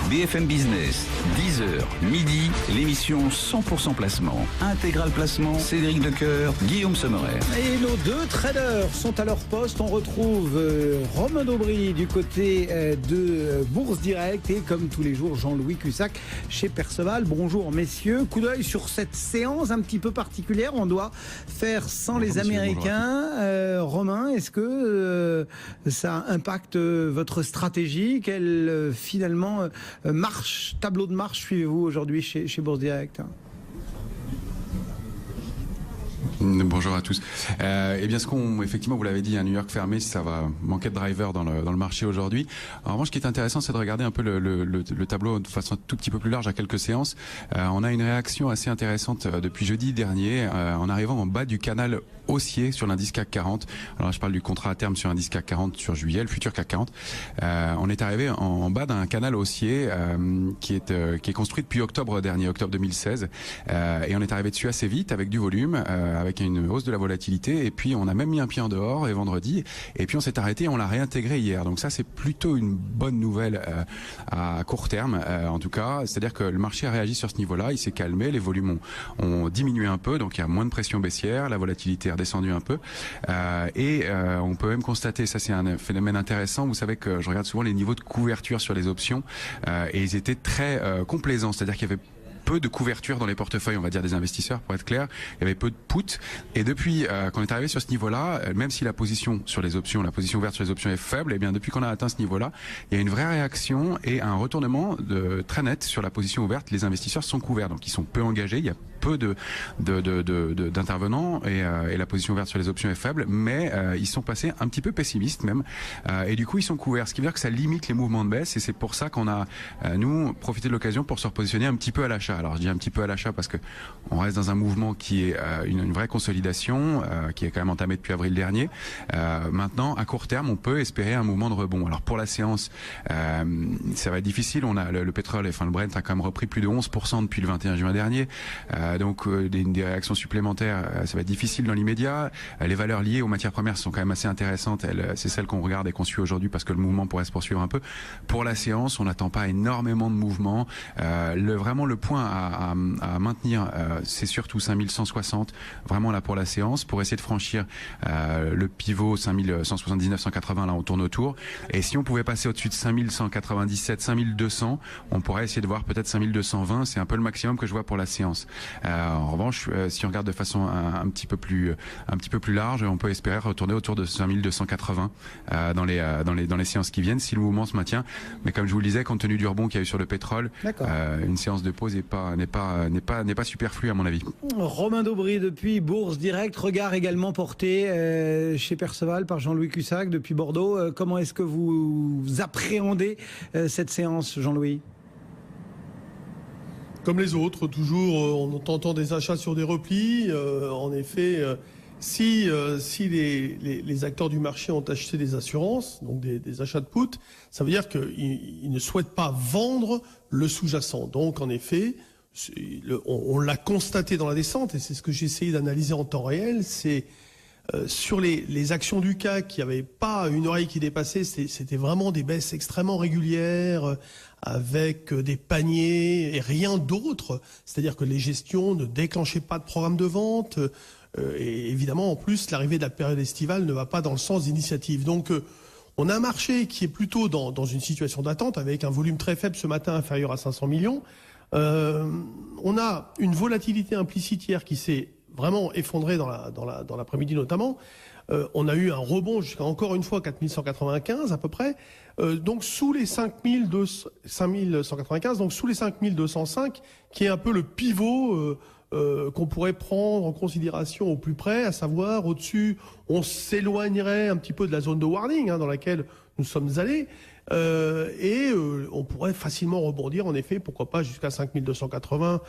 BFM Business, 10h, midi, l'émission 100% placement. Intégral placement, Cédric Decoeur, Guillaume Sommerer. Et nos deux traders sont à leur poste. On retrouve Romain Daubry du côté de Bourse Direct et comme tous les jours, Jean-Louis Cussac chez Perceval. Bonjour messieurs. Coup d'œil sur cette séance un petit peu particulière. On doit faire sans les Américains. Romain, est-ce que ça impacte votre stratégie? Quelle finalement tableau de marche suivez-vous aujourd'hui chez Bourse Direct? Bonjour à tous. Eh bien, effectivement, vous l'avez dit, New York fermé, ça va manquer de drivers dans le marché aujourd'hui. En revanche, ce qui est intéressant, c'est de regarder un peu le tableau de façon un tout petit peu plus large à quelques séances. On a une réaction assez intéressante depuis jeudi dernier, en arrivant en bas du canal haussier sur l'indice CAC 40. Alors, je parle du contrat à terme sur l'indice CAC 40 sur juillet, le futur CAC 40. On est arrivé en bas d'un canal haussier qui est construit depuis octobre dernier, octobre 2016, et on est arrivé dessus assez vite avec du volume, avec une hausse de la volatilité, et puis on a même mis un pied en dehors et vendredi, et puis on s'est arrêté et on l'a réintégré hier. Donc ça, c'est plutôt une bonne nouvelle à court terme, en tout cas. C'est-à-dire que le marché a réagi sur ce niveau-là, il s'est calmé, les volumes ont diminué un peu, donc il y a moins de pression baissière, la volatilité a redescendu un peu, et on peut même constater, ça c'est un phénomène intéressant, vous savez que je regarde souvent les niveaux de couverture sur les options, et ils étaient très complaisants, c'est-à-dire qu'il y avait peu de couverture dans les portefeuilles, on va dire, des investisseurs, pour être clair. Il y avait peu de put. Et depuis qu'on est arrivé sur ce niveau-là, même si la position sur les options, la position ouverte sur les options est faible, eh bien, depuis qu'on a atteint ce niveau-là, il y a une vraie réaction et un retournement très net sur la position ouverte. Les investisseurs sont couverts, donc ils sont peu engagés. Il y a peu d'intervenants et la position ouverte sur les options est faible, mais ils sont passés un petit peu pessimistes même. Et du coup, ils sont couverts, ce qui veut dire que ça limite les mouvements de baisse, et c'est pour ça qu'on a, nous, profité de l'occasion pour se repositionner un petit peu à l'achat. Alors je dis un petit peu à l'achat parce que on reste dans un mouvement qui est une vraie consolidation, qui est quand même entamé depuis avril dernier. Maintenant, à court terme, on peut espérer un mouvement de rebond. Alors pour la séance, ça va être difficile. On a le pétrole, le Brent a quand même repris plus de 11% depuis le 21 juin dernier. Donc des réactions supplémentaires, ça va être difficile dans l'immédiat. Les valeurs liées aux matières premières sont quand même assez intéressantes. C'est celles qu'on regarde et qu'on suit aujourd'hui parce que le mouvement pourrait se poursuivre un peu. Pour la séance, on n'attend pas énormément de mouvements. Vraiment le point à maintenir, c'est surtout 5160, vraiment là pour la séance, pour essayer de franchir le pivot 5179, 180, là on tourne autour. Et si on pouvait passer au-dessus de 5197, 5200, on pourrait essayer de voir peut-être 5220, c'est un peu le maximum que je vois pour la séance. En revanche, si on regarde de façon un petit peu plus large, on peut espérer retourner autour de 5280 dans les séances qui viennent, si le mouvement se maintient. Mais comme je vous le disais, compte tenu du rebond qu'il y a eu sur le pétrole, une séance de pause n'est pas superflu à mon avis. Romain Daubry depuis Bourse Direct, regard également porté chez Perceval par Jean-Louis Cussac depuis Bordeaux. Comment est-ce que vous appréhendez cette séance, Jean-Louis? Comme les autres, toujours on entend des achats sur des replis. En effet, si les acteurs du marché ont acheté des assurances, donc des achats de put, ça veut dire qu'ils ne souhaitent pas vendre le sous-jacent. Donc en effet, on l'a constaté dans la descente, et c'est ce que j'ai essayé d'analyser en temps réel, c'est sur les actions du CAC qui n'avaient pas une oreille qui dépassait, c'était vraiment des baisses extrêmement régulières, avec des paniers et rien d'autre. C'est-à-dire que les gestions ne déclenchaient pas de programme de vente, et évidemment en plus l'arrivée de la période estivale ne va pas dans le sens d'initiative. Donc on a un marché qui est plutôt dans une situation d'attente, avec un volume très faible ce matin, inférieur à 500 millions. On a une volatilité implicite hier qui s'est vraiment effondrée dans l'après-midi notamment. On a eu un rebond jusqu'à encore une fois 4195 à peu près. Donc sous les 5195, donc sous les 5205, qui est un peu le pivot qu'on pourrait prendre en considération au plus près, à savoir au-dessus, on s'éloignerait un petit peu de la zone de warning dans laquelle nous sommes allés. Et on pourrait facilement rebondir, en effet, pourquoi pas jusqu'à 5280.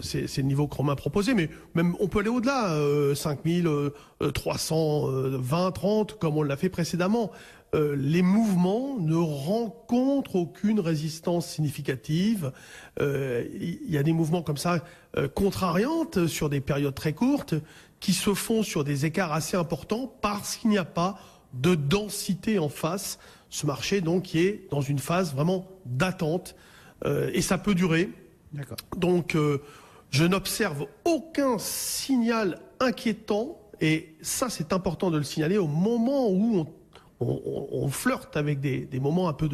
C'est le niveau que Romain proposé, mais même on peut aller au-delà, 5320, 30, comme on l'a fait précédemment. Les mouvements ne rencontrent aucune résistance significative. Il y a des mouvements comme ça contrariantes sur des périodes très courtes qui se font sur des écarts assez importants parce qu'il n'y a pas de densité en face ce marché donc qui est dans une phase vraiment d'attente et ça peut durer. D'accord. Donc je n'observe aucun signal inquiétant et ça c'est important de le signaler au moment où on flirte avec des moments un peu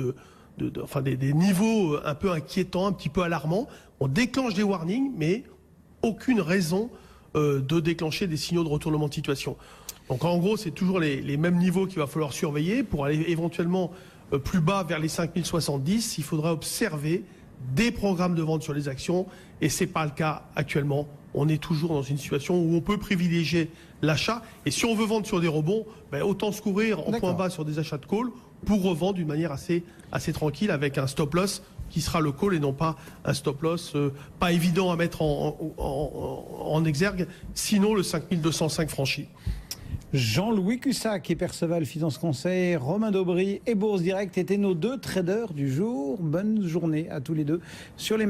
enfin des niveaux un peu inquiétants, un petit peu alarmants. On déclenche des warnings, mais aucune raison de déclencher des signaux de retournement de situation. Donc en gros, c'est toujours les mêmes niveaux qu'il va falloir surveiller. Pour aller éventuellement plus bas vers les 5070, il faudra observer des programmes de vente sur les actions et c'est pas le cas actuellement. On est toujours dans une situation où on peut privilégier l'achat et si on veut vendre sur des rebonds, autant se couvrir en point bas sur des achats de call pour revendre d'une manière assez tranquille avec un stop loss qui sera le call et non pas un stop loss pas évident à mettre en exergue, sinon le 5205 franchi. Jean-Louis Cussac et Perceval Finance Conseil, Romain Daubry et Bourse Direct étaient nos 2 traders du jour. Bonne journée à tous les deux sur les